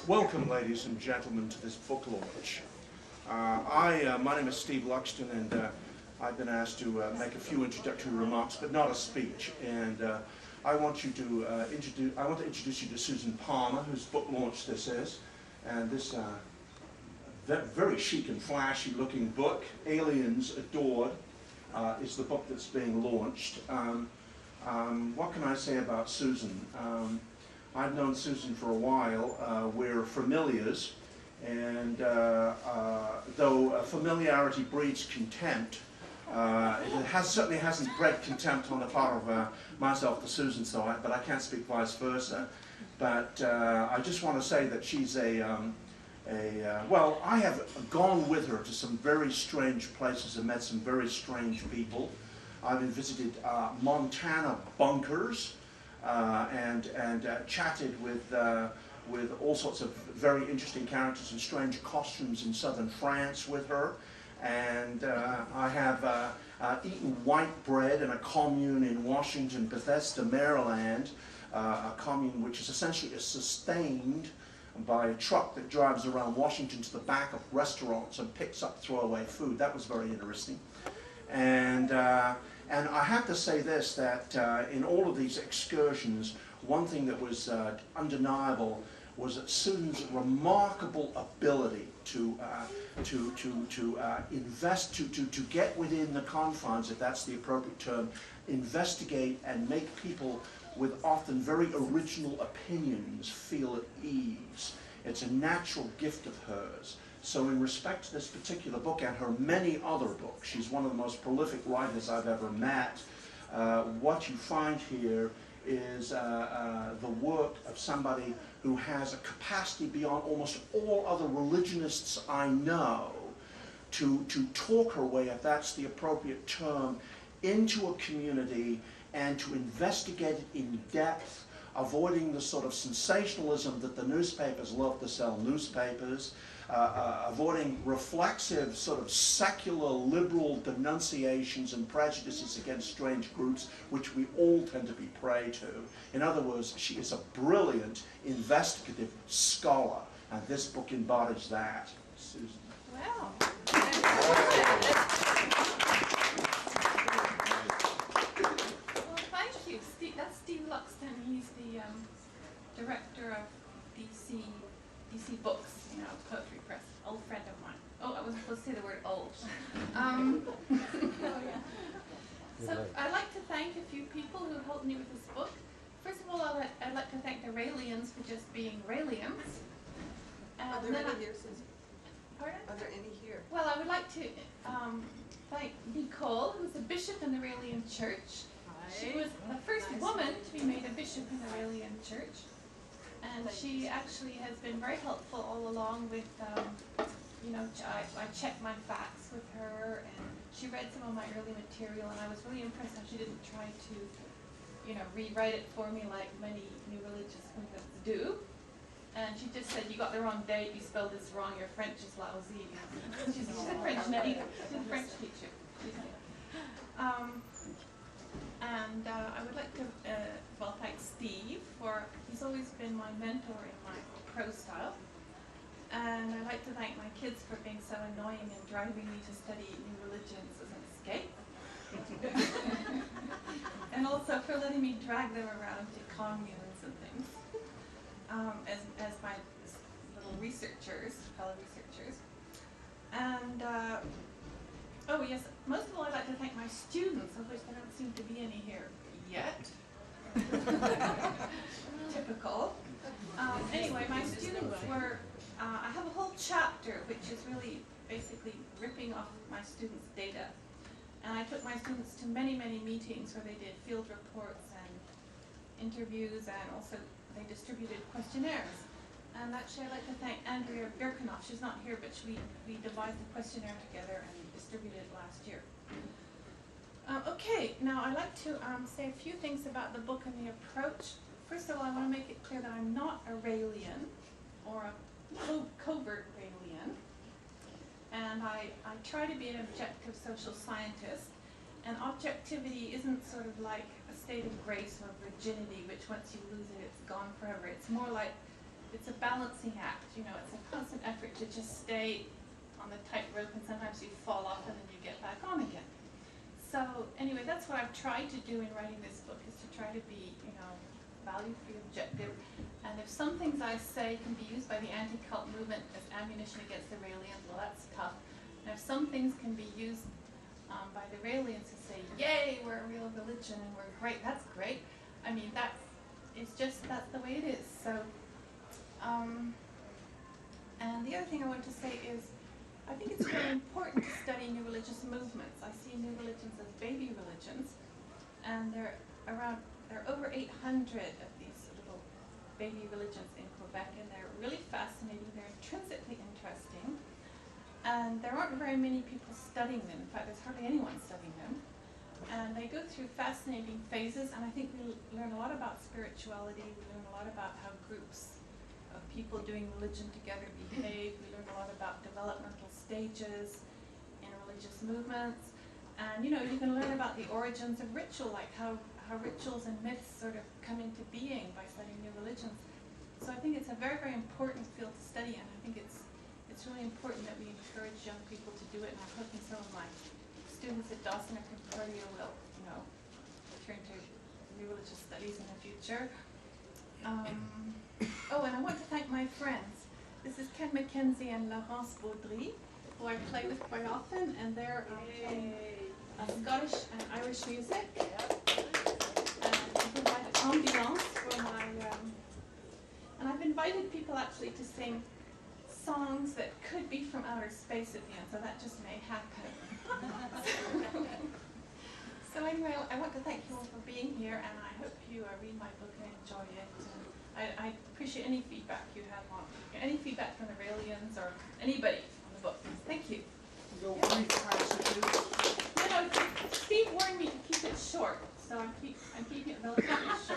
Welcome, ladies and gentlemen, to this book launch. My name is Steve Luxton, and I've been asked to make a few introductory remarks, but not a speech. And I want to introduce you to Susan Palmer, whose book launch this is. And this very chic and flashy looking book, Aliens Adored, is the book that's being launched. What can I say about Susan? I've known Susan for a while. We're familiars, and though familiarity breeds contempt, it certainly hasn't bred contempt on the part of myself to Susan, but I can't speak vice versa. But I just want to say that she's well, I have gone with her to some very strange places and met some very strange people. I've visited Montana bunkers and chatted with all sorts of very interesting characters in strange costumes in southern France with her. And I have eaten white bread in a commune in Washington, Bethesda, Maryland, a commune which is essentially sustained by a truck that drives around Washington to the back of restaurants and picks up throwaway food. That was very interesting. And I have to say this, that in all of these excursions, one thing that was undeniable was that Susan's remarkable ability to get within the confines, if that's the appropriate term, investigate and make people with often very original opinions feel at ease. It's a natural gift of hers. So in respect to this particular book and her many other books, she's one of the most prolific writers I've ever met. What you find here is the work of somebody who has a capacity beyond almost all other religionists I know to talk her way, if that's the appropriate term, into a community and to investigate it in depth, avoiding the sort of sensationalism that the newspapers love to sell newspapers, avoiding reflexive sort of secular liberal denunciations and prejudices against strange groups, which we all tend to be prey to. In other words, she is a brilliant investigative scholar, and this book embodies that. Susan. Wow. That's Steve Luxton. He's the director of DC Books, Poetry Press. Old friend of mine. Oh, I wasn't supposed to say the word old. So I'd like to thank a few people who helped me with this book. First of all, I'd like to thank the Raelians for just being Raelians. Are there any here, Susan? Pardon? Are there any here? Well, I would like to thank Nicole, who's a bishop in the Raelian Church. She was the first woman to be made a bishop in the Raelian Church, and she actually has been very helpful all along with, I checked my facts with her, and she read some of my early material, and I was really impressed how she didn't try to, rewrite it for me like many new religious women do. And she just said, you got the wrong date, you spelled this wrong, your French is lousy. She's a French netty, she's a French teacher. And I would like to, thank Steve he's always been my mentor in my prose style. And I'd like to thank my kids for being so annoying and driving me to study new religions as an escape. And also for letting me drag them around to communes and things, as my little fellow researchers. And oh yes, most of all I'd like to thank my students, of which there don't seem to be any here yet. Typical. Anyway, my students were, I have a whole chapter which is really basically ripping off my students' data. And I took my students to many, many meetings where they did field reports and interviews, and also they distributed questionnaires. And actually I'd like to thank Andrea Birkenoff. She's not here, but we devised the questionnaire together and distributed it last year. Okay, now I'd like to say a few things about the book and the approach. First of all, I want to make it clear that I'm not a Raelian or a covert Raelian. And I try to be an objective social scientist. And objectivity isn't sort of like a state of grace or virginity, which once you lose it, it's gone forever. It's more like it's a balancing act, you know, it's a constant effort to just stay on the tightrope, and sometimes you fall off and then you get back on again. So anyway, that's what I've tried to do in writing this book, is to try to be, you know, value-free, objective. And if some things I say can be used by the anti-cult movement as ammunition against the Raelians, well, that's tough. And if some things can be used by the Raelians to say, yay, we're a real religion and we're great, that's great. I mean, that's the way it is. So, and the other thing I want to say is, I think it's really important to study new religious movements. I see new religions as baby religions, and there are over 800 of these little baby religions in Quebec, and they're really fascinating. They're intrinsically interesting, and there aren't very many people studying them. In fact, there's hardly anyone studying them. And they go through fascinating phases, and I think we learn a lot about spirituality. We learn a lot about how groups of people doing religion together behave. We learn a lot about developmental stages in religious movements. And you know, you can learn about the origins of ritual, like how rituals and myths sort of come into being by studying new religions. So I think it's a very, very important field to study, and I think it's really important that we encourage young people to do it. And I'm hoping some of my students at Dawson or Concordia will, you know, turn to new religious studies in the future. Oh, and I want to thank my friends. This is Ken McKenzie and Laurence Baudry, who I play with quite often, and they're playing Scottish and Irish music. And provide ambiance for my, and I've invited people actually to sing songs that could be from outer space at the end, so that just may happen. So anyway, I want to thank you all for being here, and I hope you read my book and enjoy it. I appreciate any feedback you have on it, any feedback from the Raelians or anybody on the book. Thank you. No brief passages. No, Steve warned me to keep it short, so I'm keeping it relatively short.